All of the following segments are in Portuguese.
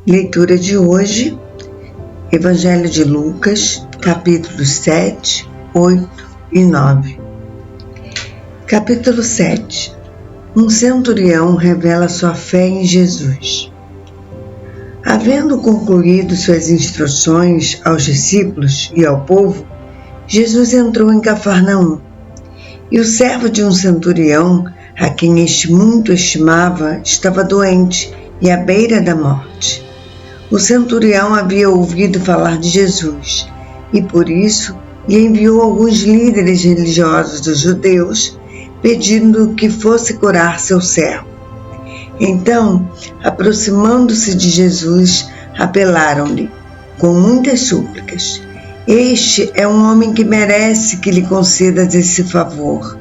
Leitura de hoje, Evangelho de Lucas, capítulos 7, 8 e 9. Capítulo 7. Um centurião revela sua fé em Jesus. Havendo concluído suas instruções aos discípulos e ao povo, Jesus entrou em Cafarnaum. E o servo de um centurião, a quem este muito estimava, estava doente e à beira da morte. O centurião havia ouvido falar de Jesus e, por isso, lhe enviou alguns líderes religiosos dos judeus, pedindo que fosse curar seu servo. Então, aproximando-se de Jesus, apelaram-lhe, com muitas súplicas: "Este é um homem que merece que lhe concedas esse favor,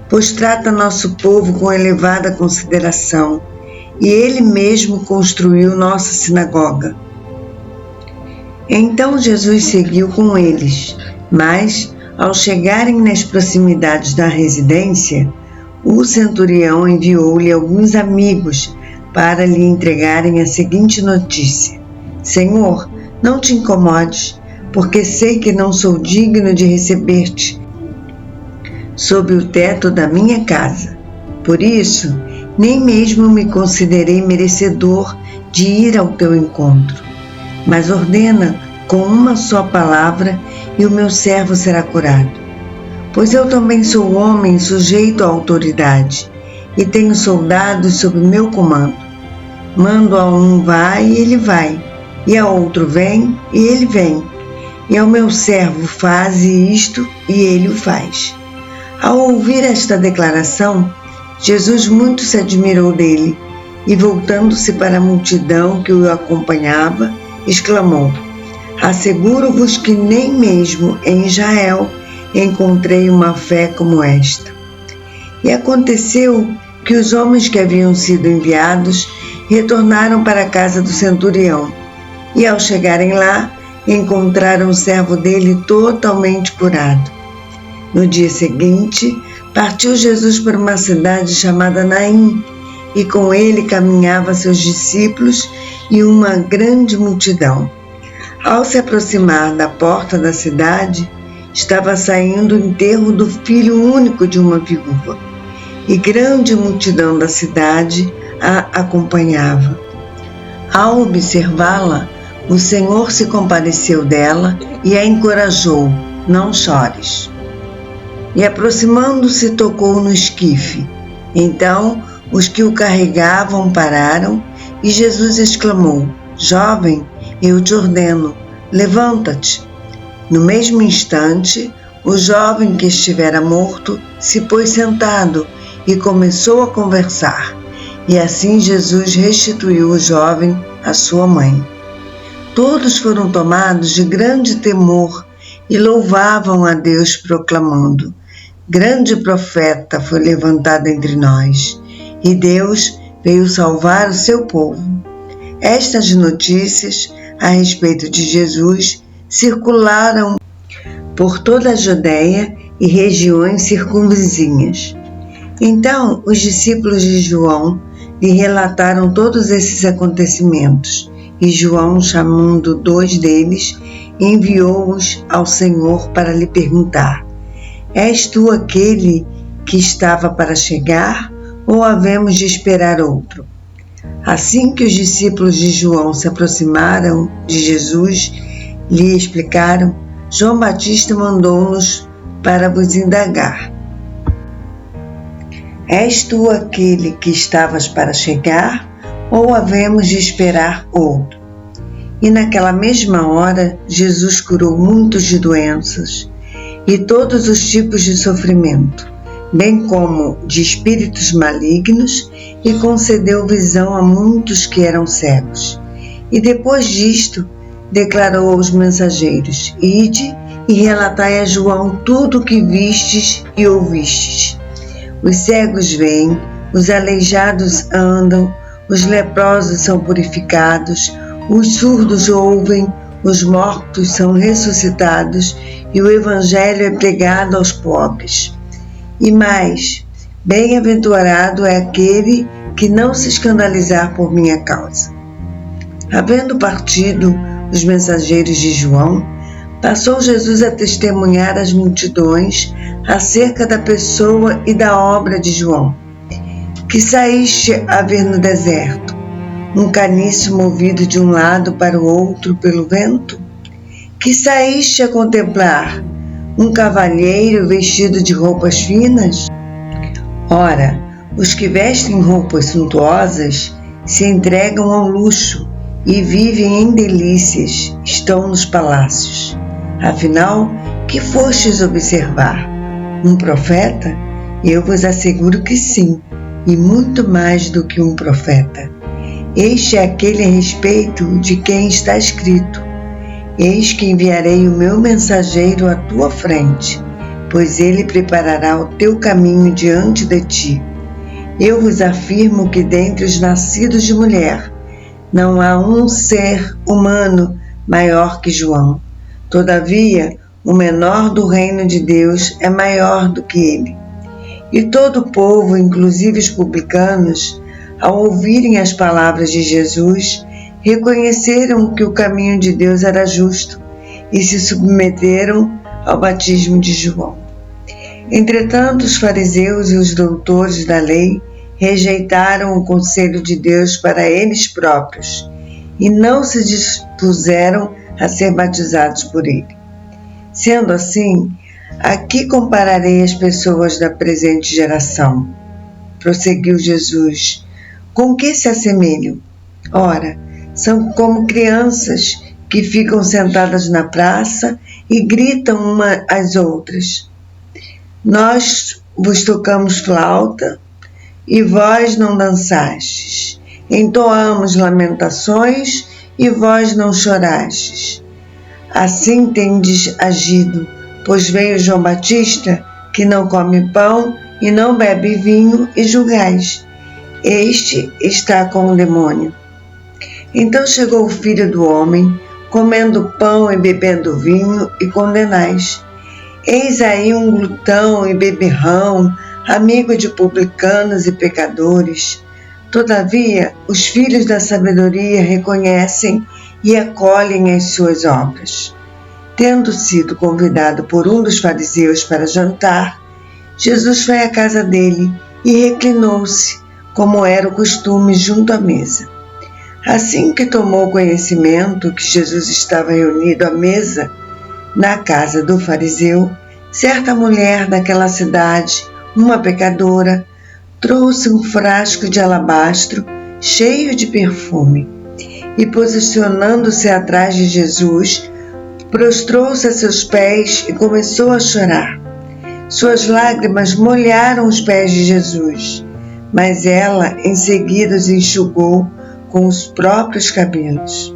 pois trata nosso povo com elevada consideração, e ele mesmo construiu nossa sinagoga." Então Jesus seguiu com eles, mas, ao chegarem nas proximidades da residência, o centurião enviou-lhe alguns amigos para lhe entregarem a seguinte notícia: "Senhor, não te incomodes, porque sei que não sou digno de receber-te sob o teto da minha casa. Por isso, nem mesmo me considerei merecedor de ir ao teu encontro. Mas ordena com uma só palavra e o meu servo será curado. Pois eu também sou homem sujeito à autoridade e tenho soldados sob meu comando. Mando a um vai e ele vai, e a outro vem e ele vem, e ao meu servo faze isto e ele o faz." Ao ouvir esta declaração, Jesus muito se admirou dele e, voltando-se para a multidão que o acompanhava, exclamou: "Asseguro-vos que nem mesmo em Israel encontrei uma fé como esta." E aconteceu que os homens que haviam sido enviados retornaram para a casa do centurião e, ao chegarem lá, encontraram o servo dele totalmente curado. No dia seguinte, partiu Jesus para uma cidade chamada Naim, e com ele caminhavam seus discípulos e uma grande multidão. Ao se aproximar da porta da cidade, estava saindo o enterro do filho único de uma viúva, e grande multidão da cidade a acompanhava. Ao observá-la, o Senhor se compadeceu dela e a encorajou: "Não chores." E aproximando-se, tocou no esquife. Então, os que o carregavam pararam e Jesus exclamou: "Jovem, eu te ordeno, levanta-te." No mesmo instante, o jovem que estivera morto se pôs sentado e começou a conversar. E assim Jesus restituiu o jovem à sua mãe. Todos foram tomados de grande temor e louvavam a Deus, proclamando: "Grande profeta foi levantado entre nós, e Deus veio salvar o seu povo." Estas notícias a respeito de Jesus circularam por toda a Judéia e regiões circunvizinhas. Então, os discípulos de João lhe relataram todos esses acontecimentos, e João, chamando 2 deles, enviou-os ao Senhor para lhe perguntar: "És tu aquele que estava para chegar, ou havemos de esperar outro?" Assim que os discípulos de João se aproximaram de Jesus, lhe explicaram: "João Batista mandou-nos para vos indagar: És tu aquele que estavas para chegar, ou havemos de esperar outro?" E naquela mesma hora, Jesus curou muitos de doenças e todos os tipos de sofrimento, bem como de espíritos malignos, e concedeu visão a muitos que eram cegos. E depois disto, declarou aos mensageiros: "Ide e relatai a João tudo o que vistes e ouvistes. Os cegos veem, os aleijados andam, os leprosos são purificados, os surdos ouvem, os mortos são ressuscitados e o Evangelho é pregado aos pobres. E mais, bem-aventurado é aquele que não se escandalizar por minha causa." Havendo partido os mensageiros de João, passou Jesus a testemunhar às multidões acerca da pessoa e da obra de João. Que saíste a ver no deserto? Um caniço movido de um lado para o outro pelo vento? Que saíste a contemplar? Um cavalheiro vestido de roupas finas? Ora, os que vestem roupas suntuosas se entregam ao luxo e vivem em delícias, estão nos palácios. Afinal, que fostes observar? Um profeta? Eu vos asseguro que sim, e muito mais do que um profeta. Este é aquele a respeito de quem está escrito: Eis que enviarei o meu mensageiro à tua frente, pois ele preparará o teu caminho diante de ti. Eu vos afirmo que dentre os nascidos de mulher, não há um ser humano maior que João. Todavia, o menor do reino de Deus é maior do que ele. E todo o povo, inclusive os publicanos, ao ouvirem as palavras de Jesus, reconheceram que o caminho de Deus era justo e se submeteram ao batismo de João. Entretanto, os fariseus e os doutores da lei rejeitaram o conselho de Deus para eles próprios e não se dispuseram a ser batizados por ele. Sendo assim, a que compararei as pessoas da presente geração? Prosseguiu Jesus. Com que se assemelham? Ora, são como crianças que ficam sentadas na praça e gritam umas às outras: Nós vos tocamos flauta e vós não dançastes. Entoamos lamentações e vós não chorastes. Assim tendes agido, pois veio João Batista, que não come pão e não bebe vinho, e julgais: Este está com o demônio. Então chegou o Filho do Homem, comendo pão e bebendo vinho, e condenais: Eis aí um glutão e beberrão, amigo de publicanos e pecadores. Todavia, os filhos da sabedoria reconhecem e acolhem as suas obras. Tendo sido convidado por um dos fariseus para jantar, Jesus foi à casa dele e reclinou-se, como era o costume, junto à mesa. Assim que tomou conhecimento que Jesus estava reunido à mesa na casa do fariseu, certa mulher daquela cidade, uma pecadora, trouxe um frasco de alabastro cheio de perfume e, posicionando-se atrás de Jesus, prostrou-se a seus pés e começou a chorar. Suas lágrimas molharam os pés de Jesus, mas ela em seguida os enxugou com os próprios cabelos.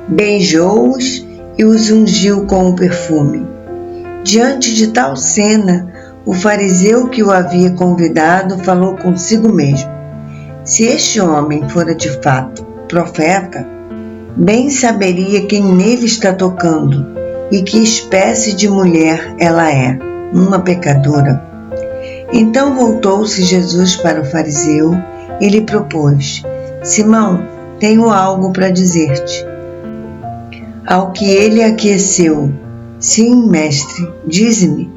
Beijou-os e os ungiu com o perfume. Diante de tal cena, o fariseu que o havia convidado falou consigo mesmo: Se este homem fora de fato profeta, bem saberia quem nele está tocando e que espécie de mulher ela é, uma pecadora. Então voltou-se Jesus para o fariseu e lhe propôs: Simão, tenho algo para dizer-te. Ao que ele aqueceu: Sim, mestre, dize-me.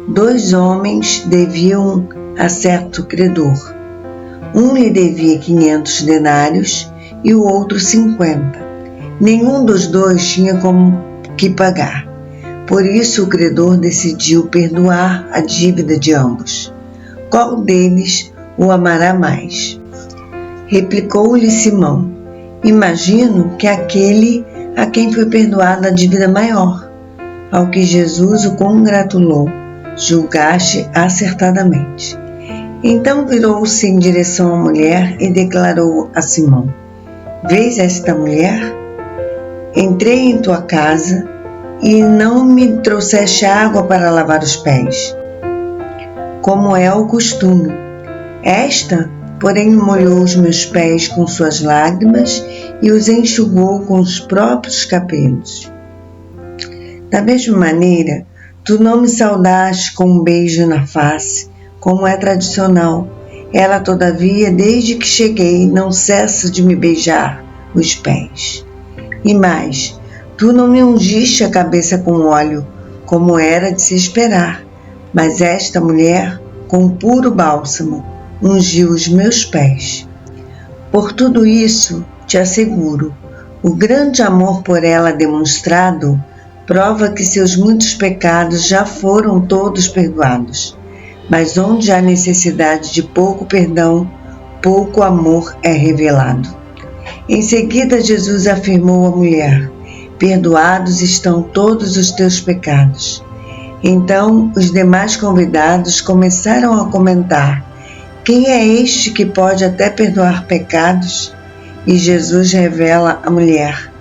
2 homens deviam a certo credor. Um lhe devia 500 denários e o outro 50. Nenhum dos dois tinha como que pagar. Por isso o credor decidiu perdoar a dívida de ambos. Qual deles o amará mais? Replicou-lhe Simão: Imagino que aquele a quem foi perdoada a dívida maior. Ao que Jesus o congratulou: Julgaste acertadamente. Então virou-se em direção à mulher e declarou a Simão: Vês esta mulher? Entrei em tua casa e não me trouxeste água para lavar os pés, como é o costume. Esta, porém, molhou os meus pés com suas lágrimas e os enxugou com os próprios cabelos. Da mesma maneira, tu não me saudaste com um beijo na face, como é tradicional. Ela, todavia, desde que cheguei, não cessa de me beijar os pés. E mais, tu não me ungiste a cabeça com óleo, como era de se esperar, mas esta mulher, com puro bálsamo, ungiu os meus pés. Por tudo isso, te asseguro, o grande amor por ela demonstrado prova que seus muitos pecados já foram todos perdoados. Mas onde há necessidade de pouco perdão, pouco amor é revelado. Em seguida, Jesus afirmou à mulher: perdoados estão todos os teus pecados. Então, os demais convidados começaram a comentar: quem é este que pode até perdoar pecados? E Jesus revela à mulher: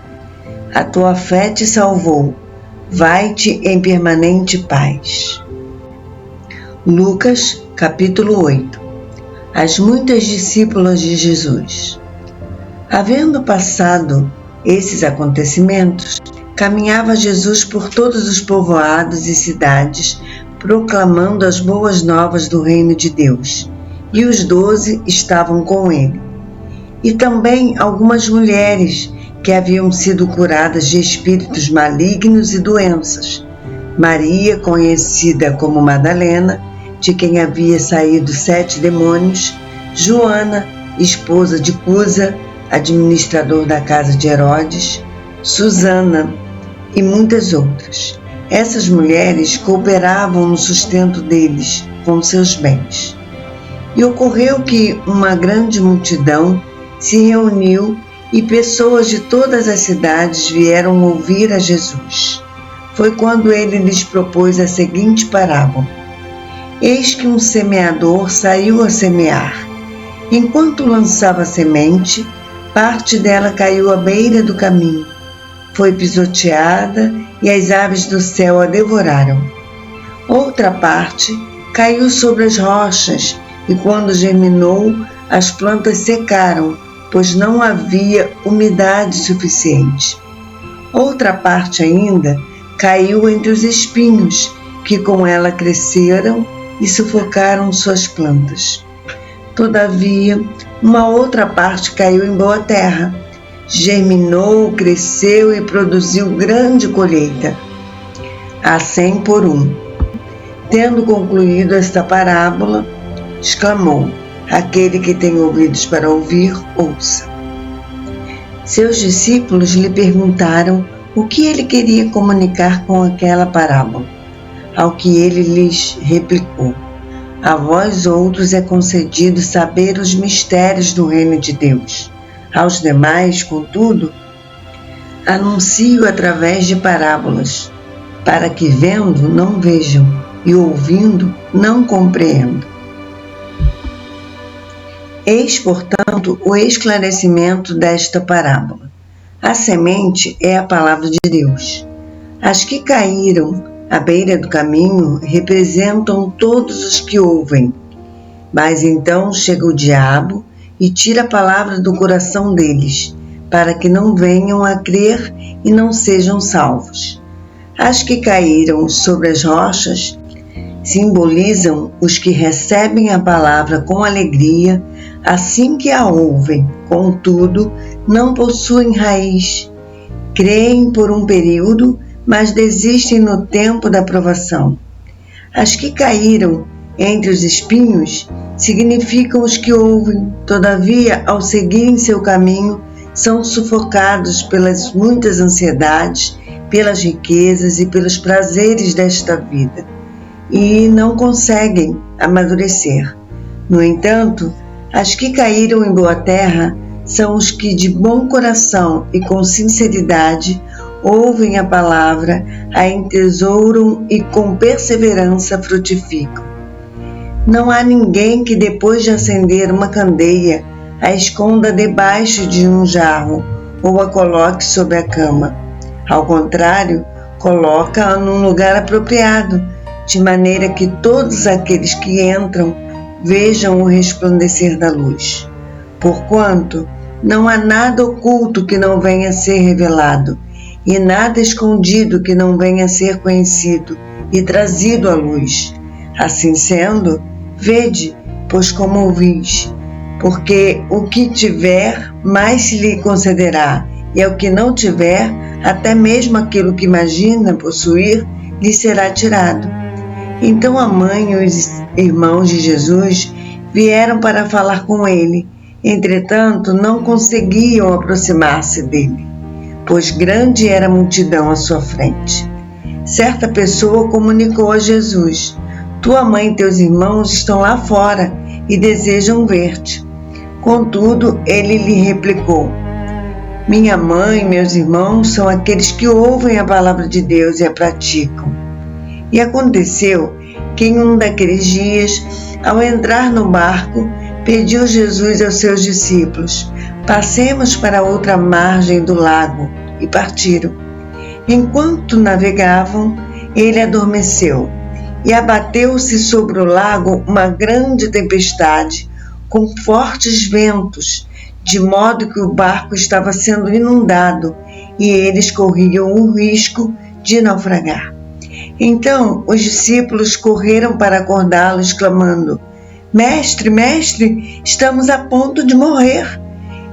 a tua fé te salvou, vai-te em permanente paz. Lucas, capítulo 8. As muitas discípulas de Jesus. Havendo passado esses acontecimentos, caminhava Jesus por todos os povoados e cidades, proclamando as boas novas do reino de Deus. E os 12 estavam com ele. E também algumas mulheres que haviam sido curadas de espíritos malignos e doenças. Maria, conhecida como Madalena, de quem havia saído 7 demônios, Joana, esposa de Cusa, administrador da casa de Herodes, Susana e muitas outras. Essas mulheres cooperavam no sustento deles com seus bens. E ocorreu que uma grande multidão se reuniu e pessoas de todas as cidades vieram ouvir a Jesus. Foi quando ele lhes propôs a seguinte parábola: eis que um semeador saiu a semear. Enquanto lançava a semente, parte dela caiu à beira do caminho. Foi pisoteada e as aves do céu a devoraram. Outra parte caiu sobre as rochas e, quando germinou, as plantas secaram, pois não havia umidade suficiente. Outra parte ainda caiu entre os espinhos, que com ela cresceram e sufocaram suas plantas. Todavia, uma outra parte caiu em boa terra, germinou, cresceu e produziu grande colheita, a 100 por 1. Tendo concluído esta parábola, exclamou: aquele que tem ouvidos para ouvir, ouça. Seus discípulos lhe perguntaram o que ele queria comunicar com aquela parábola, ao que ele lhes replicou: a vós outros é concedido saber os mistérios do reino de Deus. Aos demais, contudo, anuncio através de parábolas, para que vendo não vejam e ouvindo não compreendam. Eis, portanto, o esclarecimento desta parábola. A semente é a palavra de Deus. As que caíram à beira do caminho representam todos os que ouvem. Mas então chega o diabo e tira a palavra do coração deles, para que não venham a crer e não sejam salvos. As que caíram sobre as rochas simbolizam os que recebem a palavra com alegria assim que a ouvem, contudo, não possuem raiz. Creem por um período, mas desistem no tempo da provação. As que caíram entre os espinhos significam os que ouvem, todavia, ao seguirem seu caminho, são sufocados pelas muitas ansiedades, pelas riquezas e pelos prazeres desta vida, e não conseguem amadurecer. No entanto, as que caíram em boa terra são os que de bom coração e com sinceridade ouvem a palavra, a entesouram e com perseverança frutificam. Não há ninguém que depois de acender uma candeia a esconda debaixo de um jarro ou a coloque sobre a cama. Ao contrário, coloca-a num lugar apropriado, de maneira que todos aqueles que entram vejam o resplandecer da luz. Porquanto não há nada oculto que não venha a ser revelado, e nada escondido que não venha a ser conhecido e trazido à luz. Assim sendo, vede, pois como ouvis, porque o que tiver mais se lhe concederá, e ao que não tiver, até mesmo aquilo que imagina possuir, lhe será tirado. Então a mãe e os irmãos de Jesus vieram para falar com ele. Entretanto, não conseguiam aproximar-se dele, pois grande era a multidão à sua frente. Certa pessoa comunicou a Jesus: tua mãe e teus irmãos estão lá fora e desejam ver-te. Contudo, ele lhe replicou: minha mãe e meus irmãos são aqueles que ouvem a palavra de Deus e a praticam. E aconteceu que em um daqueles dias, ao entrar no barco, pediu Jesus aos seus discípulos: passemos para a outra margem do lago, e partiram. Enquanto navegavam, ele adormeceu, e abateu-se sobre o lago uma grande tempestade, com fortes ventos, de modo que o barco estava sendo inundado, e eles corriam o risco de naufragar. Então os discípulos correram para acordá-lo, exclamando: Mestre, mestre, estamos a ponto de morrer.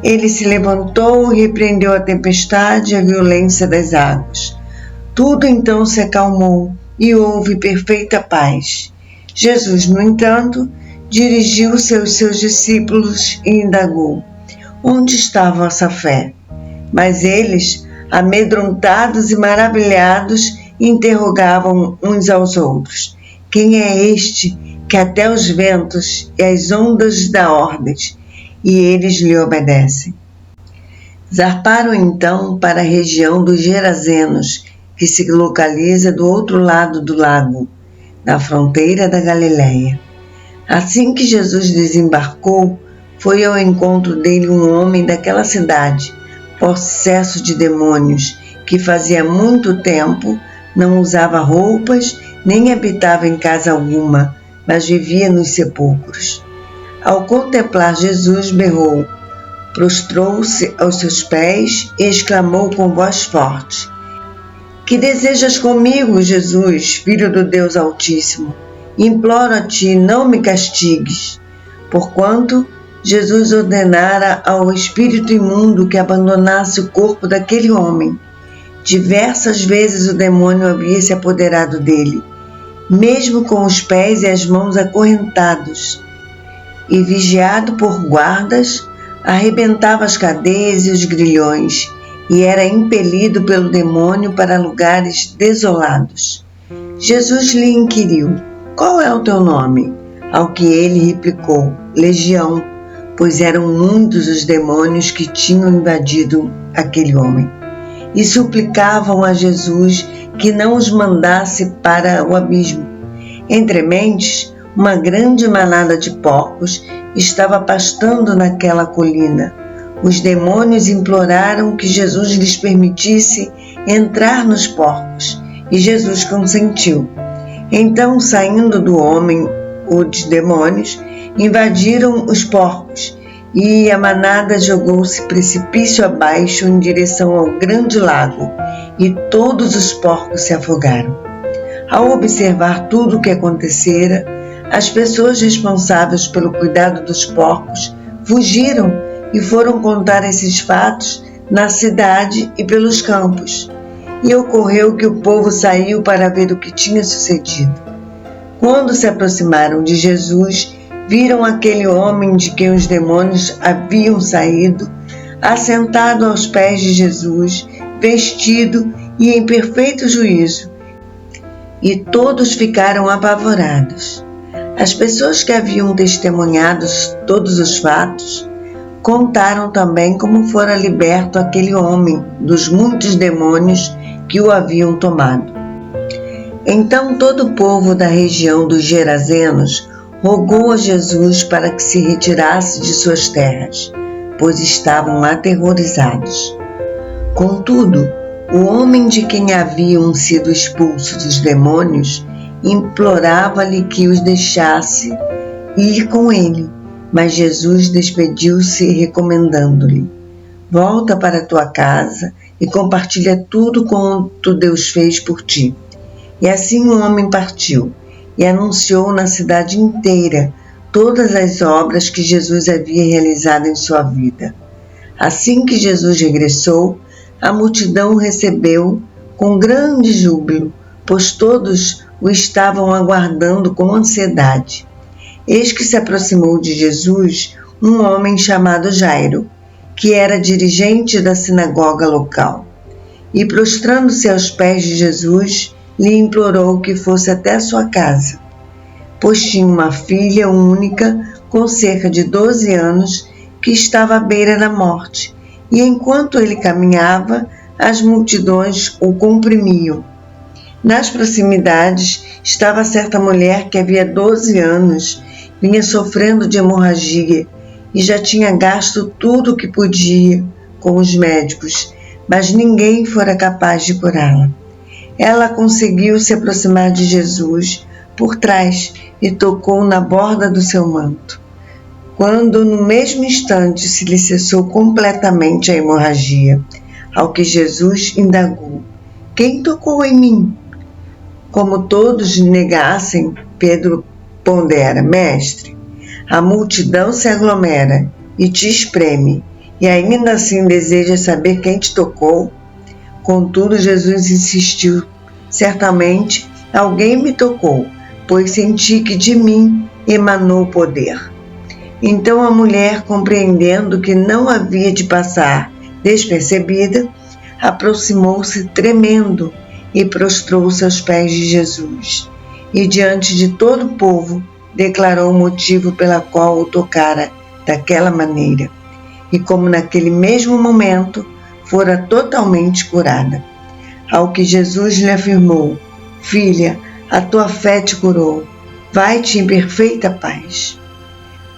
Ele se levantou e repreendeu a tempestade e a violência das águas. Tudo então se acalmou e houve perfeita paz. Jesus, no entanto, dirigiu-se aos seus discípulos e indagou: onde está a vossa fé? Mas eles, amedrontados e maravilhados, interrogavam uns aos outros: quem é este que até os ventos e as ondas dá ordens, e eles lhe obedecem? Zarparam então para a região dos Gerazenos, que se localiza do outro lado do lago, na fronteira da Galileia. Assim que Jesus desembarcou, foi ao encontro dele um homem daquela cidade, possesso de demônios, que fazia muito tempo não usava roupas, nem habitava em casa alguma, mas vivia nos sepulcros. Ao contemplar Jesus, berrou, prostrou-se aos seus pés e exclamou com voz forte: que desejas comigo, Jesus, Filho do Deus Altíssimo? Imploro a ti, não me castigues. Porquanto Jesus ordenara ao espírito imundo que abandonasse o corpo daquele homem. Diversas vezes o demônio havia se apoderado dele, mesmo com os pés e as mãos acorrentados, e vigiado por guardas, arrebentava as cadeias e os grilhões, e era impelido pelo demônio para lugares desolados. Jesus lhe inquiriu: qual é o teu nome? Ao que ele replicou: Legião, pois eram muitos os demônios que tinham invadido aquele homem. E suplicavam a Jesus que não os mandasse para o abismo. Entre mentes, uma grande manada de porcos estava pastando naquela colina. Os demônios imploraram que Jesus lhes permitisse entrar nos porcos, e Jesus consentiu. Então, saindo do homem, os demônios invadiram os porcos, e a manada jogou-se precipício abaixo em direção ao grande lago, e todos os porcos se afogaram. Ao observar tudo o que acontecera, as pessoas responsáveis pelo cuidado dos porcos fugiram e foram contar esses fatos na cidade e pelos campos. E ocorreu que o povo saiu para ver o que tinha sucedido. Quando se aproximaram de Jesus, viram aquele homem de quem os demônios haviam saído, assentado aos pés de Jesus, vestido e em perfeito juízo. E todos ficaram apavorados. As pessoas que haviam testemunhado todos os fatos contaram também como fora liberto aquele homem dos muitos demônios que o haviam tomado. Então todo o povo da região dos Gerazenos rogou a Jesus para que se retirasse de suas terras, pois estavam aterrorizados. Contudo, o homem de quem haviam sido expulsos os demônios implorava-lhe que os deixasse ir com ele, mas Jesus despediu-se recomendando-lhe: volta para tua casa e compartilha tudo quanto Deus fez por ti. E assim o homem partiu e anunciou na cidade inteira todas as obras que Jesus havia realizado em sua vida. Assim que Jesus regressou, a multidão o recebeu com grande júbilo, pois todos o estavam aguardando com ansiedade. Eis que se aproximou de Jesus um homem chamado Jairo, que era dirigente da sinagoga local, e prostrando-se aos pés de Jesus, lhe implorou que fosse até sua casa, pois tinha uma filha única com cerca de 12 anos que estava à beira da morte, e enquanto ele caminhava, as multidões o comprimiam. Nas proximidades estava certa mulher que havia 12 anos vinha sofrendo de hemorragia e já tinha gasto tudo o que podia com os médicos, mas ninguém fora capaz de curá-la. Ela conseguiu se aproximar de Jesus por trás e tocou na borda do seu manto. Quando no mesmo instante se lhe cessou completamente a hemorragia, ao que Jesus indagou: "Quem tocou em mim?" Como todos negassem, Pedro pondera: "Mestre, a multidão se aglomera e te espreme, e ainda assim deseja saber quem te tocou?" Contudo, Jesus insistiu: "Certamente alguém me tocou, pois senti que de mim emanou poder." Então a mulher, compreendendo que não havia de passar despercebida, aproximou-se tremendo e prostrou-se aos pés de Jesus. E diante de todo o povo declarou o motivo pela qual o tocara daquela maneira, e como naquele mesmo momento fora totalmente curada. Ao que Jesus lhe afirmou: "Filha, a tua fé te curou, vai-te em perfeita paz."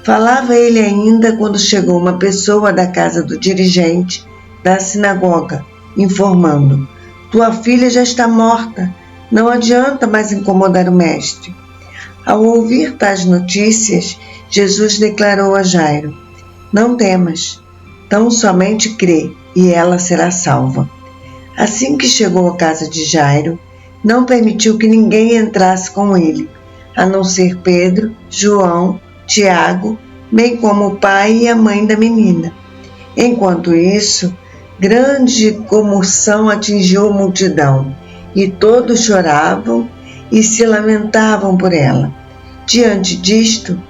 Falava ele ainda quando chegou uma pessoa da casa do dirigente da sinagoga, informando: "Tua filha já está morta, não adianta mais incomodar o mestre." Ao ouvir tais notícias, Jesus declarou a Jairo: "Não temas, tão somente crê e ela será salva." Assim que chegou à casa de Jairo, não permitiu que ninguém entrasse com ele, a não ser Pedro, João, Tiago, bem como o pai e a mãe da menina. Enquanto isso, grande comoção atingiu a multidão, e todos choravam e se lamentavam por ela. Diante disto,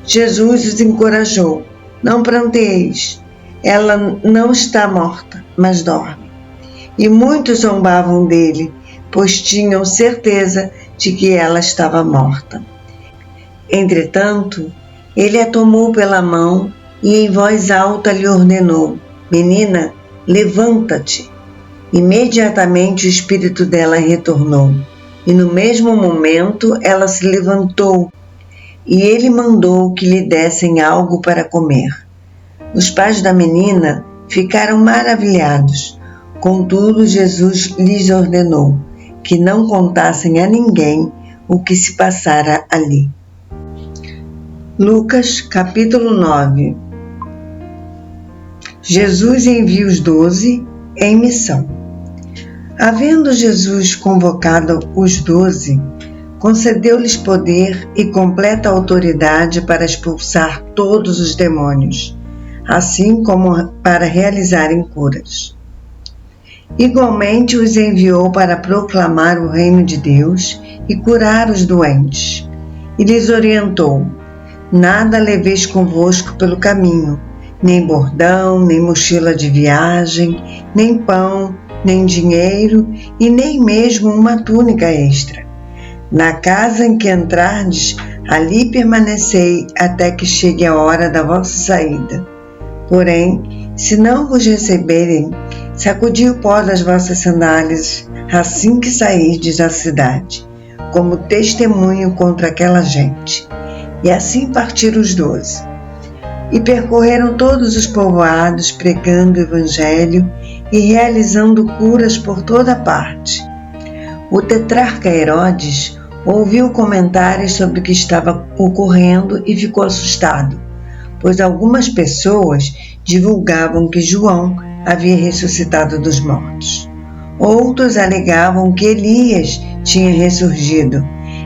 Jesus os encorajou: "Não pranteeis, ela não está morta, mas dorme." E muitos zombavam dele, pois tinham certeza de que ela estava morta. Entretanto, ele a tomou pela mão e em voz alta lhe ordenou: "Menina, levanta-te." Imediatamente o espírito dela retornou, e no mesmo momento ela se levantou, e ele mandou que lhe dessem algo para comer. Os pais da menina ficaram maravilhados. Contudo, Jesus lhes ordenou que não contassem a ninguém o que se passara ali. Lucas, capítulo 9. Jesus envia os 12 em missão. Havendo Jesus convocado os 12, concedeu-lhes poder e completa autoridade para expulsar todos os demônios, assim como para realizarem curas. Igualmente os enviou para proclamar o reino de Deus e curar os doentes. E lhes orientou: "Nada leveis convosco pelo caminho, nem bordão, nem mochila de viagem, nem pão, nem dinheiro e nem mesmo uma túnica extra. Na casa em que entrardes, ali permanecei até que chegue a hora da vossa saída. Porém, se não vos receberem, sacudi o pó das vossas sandálias assim que sairdes da cidade, como testemunho contra aquela gente." E assim partiram os 12. E percorreram todos os povoados, pregando o evangelho e realizando curas por toda parte. O tetrarca Herodes ouviu comentários sobre o que estava ocorrendo e ficou assustado, pois algumas pessoas divulgavam que João havia ressuscitado dos mortos. Outros alegavam que Elias tinha ressurgido,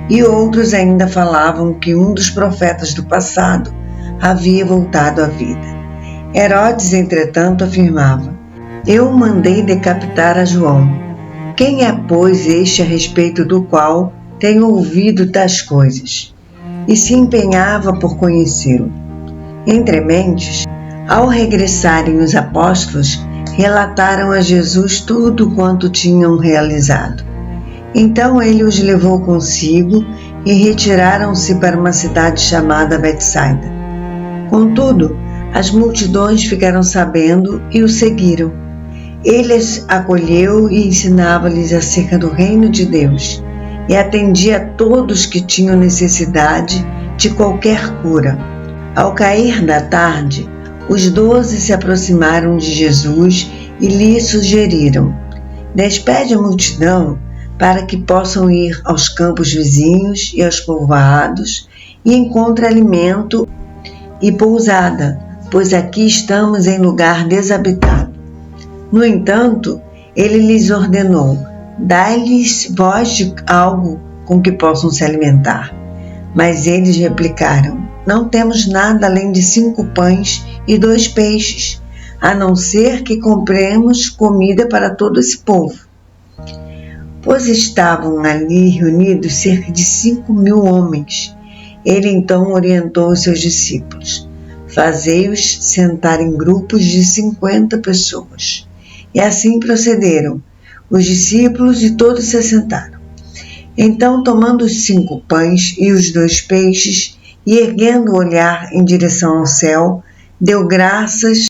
e outros ainda falavam que um dos profetas do passado havia voltado à vida. Herodes, entretanto, afirmava: eu mandei decapitar a João. Quem é, pois, este a respeito do qual tenho ouvido tais coisas? E se empenhava por conhecê-lo. Entre mentes, ao regressarem os apóstolos, relataram a Jesus tudo quanto tinham realizado. Então ele os levou consigo e retiraram-se para uma cidade chamada Betsaida. Contudo, as multidões ficaram sabendo e o seguiram. Ele as acolheu e ensinava-lhes acerca do reino de Deus, e atendia a todos que tinham necessidade de qualquer cura. Ao cair da tarde, os 12 se aproximaram de Jesus e lhe sugeriram: despede a multidão para que possam ir aos campos vizinhos e aos povoados e encontre alimento e pousada, pois aqui estamos em lugar desabitado. No entanto, ele lhes ordenou: dai-lhes vós de algo com que possam se alimentar. Mas eles replicaram: não temos nada além de 5 pães e 2 peixes, a não ser que compremos comida para todo esse povo. Pois estavam ali reunidos cerca de 5.000 homens. Ele então orientou os seus discípulos: fazei-os sentar em grupos de 50 pessoas. E assim procederam. Os discípulos e todos se assentaram. Então, tomando os 5 pães e os 2 peixes, e erguendo o olhar em direção ao céu, deu graças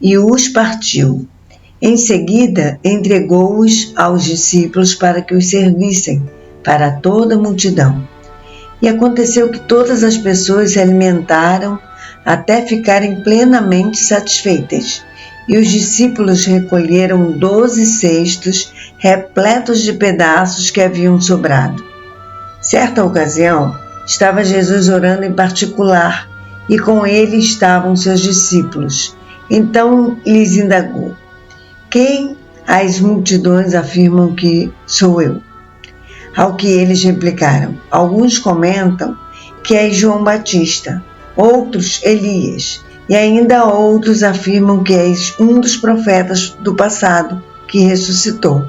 e os partiu. Em seguida, entregou-os aos discípulos para que os servissem para toda a multidão. E aconteceu que todas as pessoas se alimentaram até ficarem plenamente satisfeitas. E os discípulos recolheram 12 cestos repletos de pedaços que haviam sobrado. Certa ocasião, estava Jesus orando em particular, e com ele estavam seus discípulos. Então lhes indagou: quem as multidões afirmam que sou eu? Ao que eles replicaram: alguns comentam que és João Batista, outros Elias, e ainda outros afirmam que és um dos profetas do passado que ressuscitou.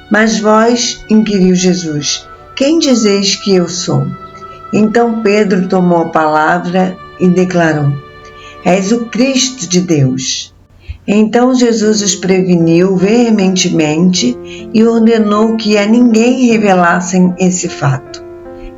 Mas vós, inquiriu Jesus, quem dizeis que eu sou? Então Pedro tomou a palavra e declarou: és o Cristo de Deus. Então Jesus os preveniu veementemente e ordenou que a ninguém revelassem esse fato.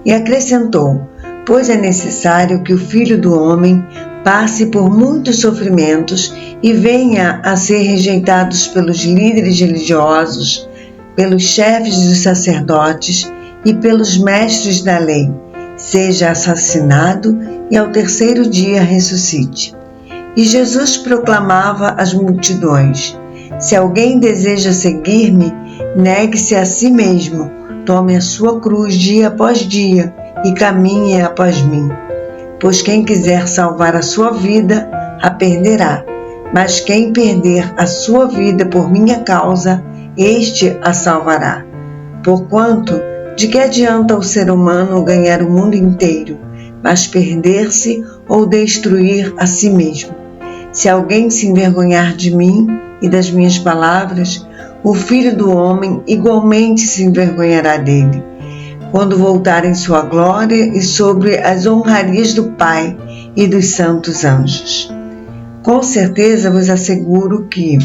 E acrescentou: pois é necessário que o Filho do Homem passe por muitos sofrimentos e venha a ser rejeitado pelos líderes religiosos, pelos chefes dos sacerdotes e pelos mestres da lei, seja assassinado e ao 3º dia ressuscite. E Jesus proclamava às multidões: se alguém deseja seguir-me, negue-se a si mesmo, tome a sua cruz dia após dia e caminhe após mim. Pois quem quiser salvar a sua vida, a perderá. Mas quem perder a sua vida por minha causa, este a salvará. Porquanto, de que adianta o ser humano ganhar o mundo inteiro, mas perder-se ou destruir a si mesmo? Se alguém se envergonhar de mim e das minhas palavras, o Filho do Homem igualmente se envergonhará dele, quando voltar em sua glória e sobre as honrarias do Pai e dos santos anjos. Com certeza vos asseguro que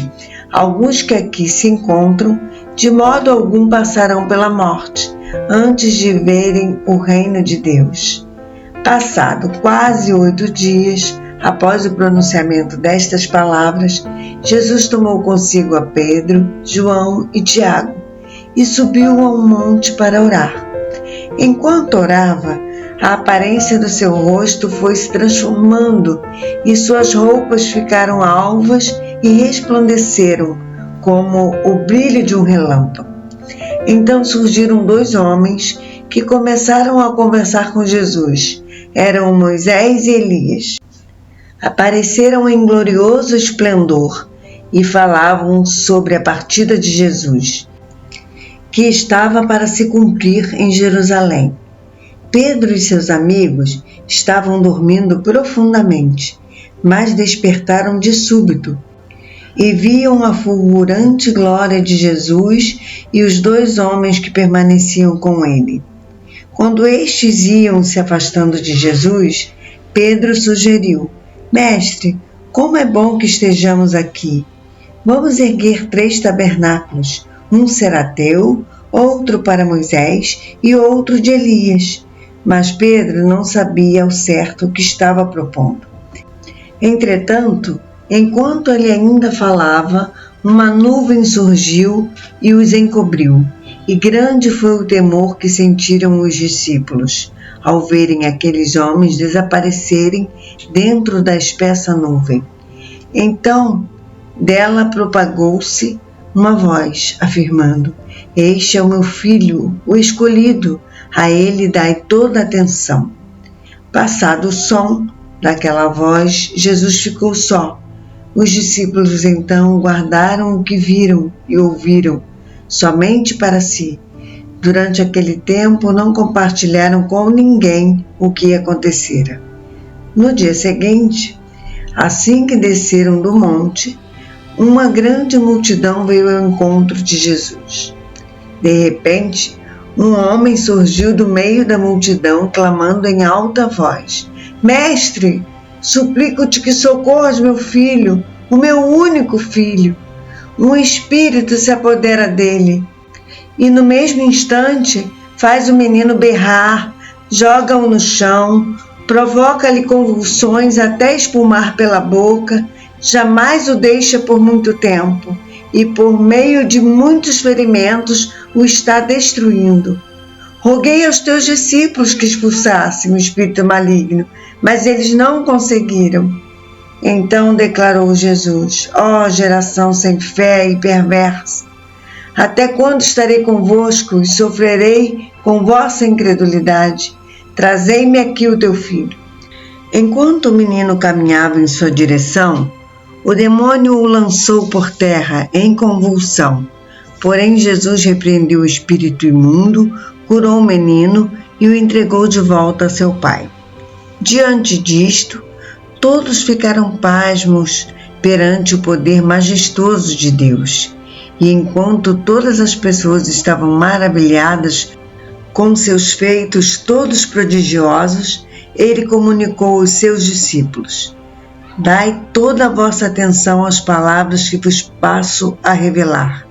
alguns que aqui se encontram, de modo algum passarão pela morte, antes de verem o reino de Deus. Passado quase 8 dias, após o pronunciamento destas palavras, Jesus tomou consigo a Pedro, João e Tiago e subiu a um monte para orar. Enquanto orava, a aparência do seu rosto foi se transformando e suas roupas ficaram alvas e resplandeceram como o brilho de um relâmpago. Então surgiram 2 homens que começaram a conversar com Jesus. Eram Moisés e Elias. Apareceram em glorioso esplendor e falavam sobre a partida de Jesus, que estava para se cumprir em Jerusalém. Pedro e seus amigos estavam dormindo profundamente, mas despertaram de súbito e viam a fulgurante glória de Jesus e os 2 homens que permaneciam com ele. Quando estes iam se afastando de Jesus, Pedro sugeriu: Mestre, como é bom que estejamos aqui. Vamos erguer 3 tabernáculos. Um será teu, outro para Moisés e outro de Elias. Mas Pedro não sabia ao certo o que estava propondo. Entretanto, enquanto ele ainda falava, uma nuvem surgiu e os encobriu, e grande foi o temor que sentiram os discípulos, ao verem aqueles homens desaparecerem dentro da espessa nuvem. Então, dela propagou-se uma voz, afirmando: Este é o meu filho, o escolhido, a ele dai toda a atenção. Passado o som daquela voz, Jesus ficou só. Os discípulos então guardaram o que viram e ouviram, somente para si. Durante aquele tempo não compartilharam com ninguém o que acontecera. No dia seguinte, assim que desceram do monte, uma grande multidão veio ao encontro de Jesus. De repente, um homem surgiu do meio da multidão, clamando em alta voz: Mestre, suplico-te que socorras meu filho, o meu único filho. Um espírito se apodera dele e no mesmo instante faz o menino berrar, joga-o no chão, provoca-lhe convulsões até espumar pela boca, jamais o deixa por muito tempo e por meio de muitos ferimentos o está destruindo. Roguei aos teus discípulos que expulsassem o espírito maligno, mas eles não conseguiram. Então declarou Jesus: Ó geração sem fé e perversa, até quando estarei convosco e sofrerei com vossa incredulidade? Trazei-me aqui o teu filho. Enquanto o menino caminhava em sua direção, o demônio o lançou por terra em convulsão. Porém Jesus repreendeu o espírito imundo, curou o menino e o entregou de volta a seu pai. Diante disto, todos ficaram pasmos perante o poder majestoso de Deus. E enquanto todas as pessoas estavam maravilhadas com seus feitos todos prodigiosos, ele comunicou aos seus discípulos: Dai toda a vossa atenção às palavras que vos passo a revelar.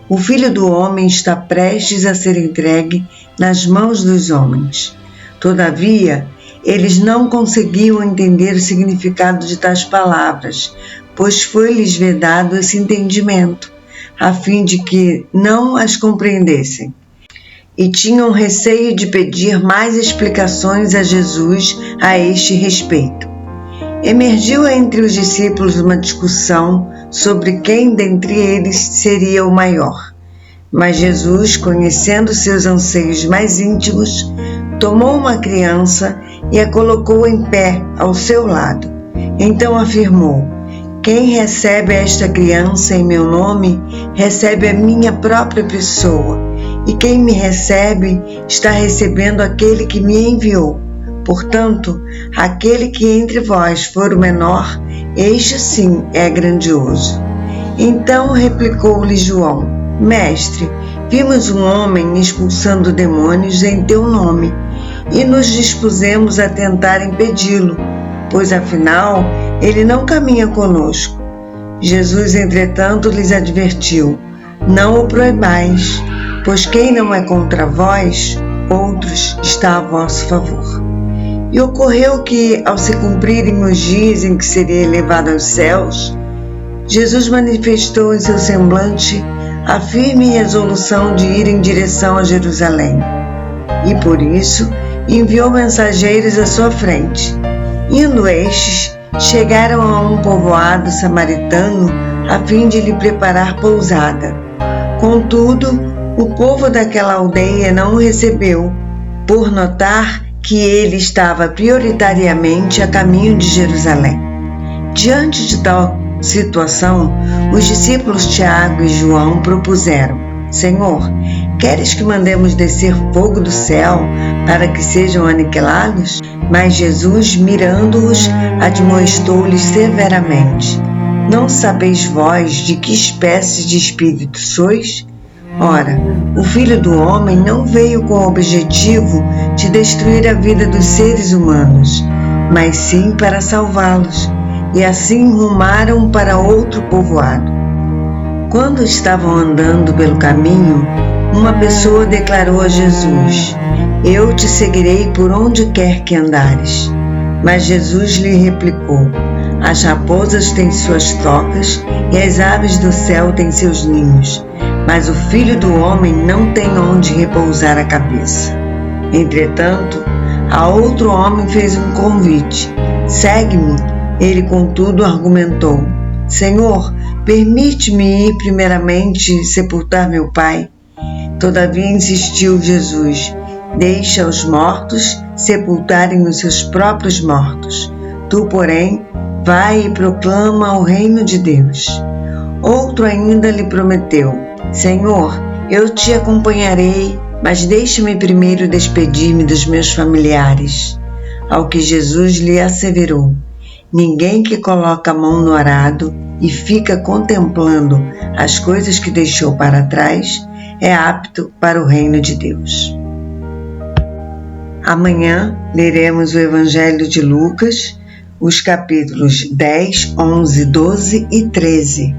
O Filho do Homem está prestes a ser entregue nas mãos dos homens. Todavia, eles não conseguiam entender o significado de tais palavras, pois foi-lhes vedado esse entendimento, a fim de que não as compreendessem. E tinham receio de pedir mais explicações a Jesus a este respeito. Emergiu entre os discípulos uma discussão sobre quem dentre eles seria o maior. Mas Jesus, conhecendo seus anseios mais íntimos, tomou uma criança e a colocou em pé ao seu lado. Então afirmou: Quem recebe esta criança em meu nome, recebe a minha própria pessoa, e quem me recebe está recebendo aquele que me enviou. Portanto, aquele que entre vós for o menor, este sim é grandioso. Então replicou-lhe João: Mestre, vimos um homem expulsando demônios em teu nome, e nos dispusemos a tentar impedi-lo, pois afinal ele não caminha conosco. Jesus, entretanto, lhes advertiu: Não o proibais, pois quem não é contra vós, outros está a vosso favor. E ocorreu que, ao se cumprirem os dias em que seria elevado aos céus, Jesus manifestou em seu semblante a firme resolução de ir em direção a Jerusalém. E por isso enviou mensageiros à sua frente. Indo estes, chegaram a um povoado samaritano a fim de lhe preparar pousada. Contudo, o povo daquela aldeia não o recebeu, por notar que ele estava prioritariamente a caminho de Jerusalém. Diante de tal situação, os discípulos Tiago e João propuseram: Senhor, queres que mandemos descer fogo do céu para que sejam aniquilados? Mas Jesus, mirando-os, admoestou-lhes severamente: Não sabeis vós de que espécie de espírito sois? Ora, o Filho do Homem não veio com o objetivo de destruir a vida dos seres humanos, mas sim para salvá-los. E assim rumaram para outro povoado. Quando estavam andando pelo caminho, uma pessoa declarou a Jesus: Eu te seguirei por onde quer que andares. Mas Jesus lhe replicou: As raposas têm suas tocas e as aves do céu têm seus ninhos, mas o Filho do Homem não tem onde repousar a cabeça. Entretanto, a outro homem fez um convite: Segue-me. Ele, contudo, argumentou: Senhor, permite-me ir primeiramente sepultar meu pai. Todavia insistiu Jesus: Deixa os mortos sepultarem os seus próprios mortos. Tu, porém, vai e proclama o reino de Deus. Outro ainda lhe prometeu: Senhor, eu te acompanharei, mas deixa-me primeiro despedir-me dos meus familiares. Ao que Jesus lhe asseverou: Ninguém que coloca a mão no arado e fica contemplando as coisas que deixou para trás é apto para o reino de Deus. Amanhã leremos o Evangelho de Lucas, os capítulos 10, 11, 12 e 13.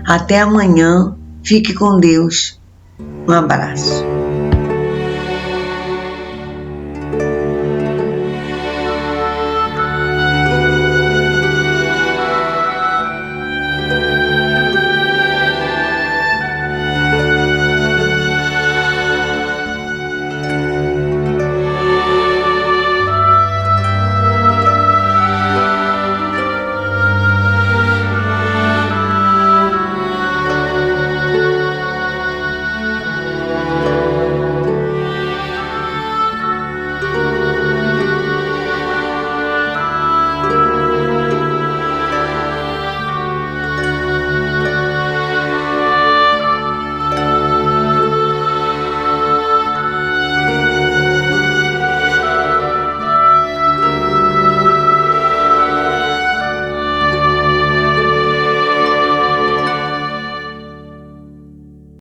Até amanhã, fique com Deus. Um abraço.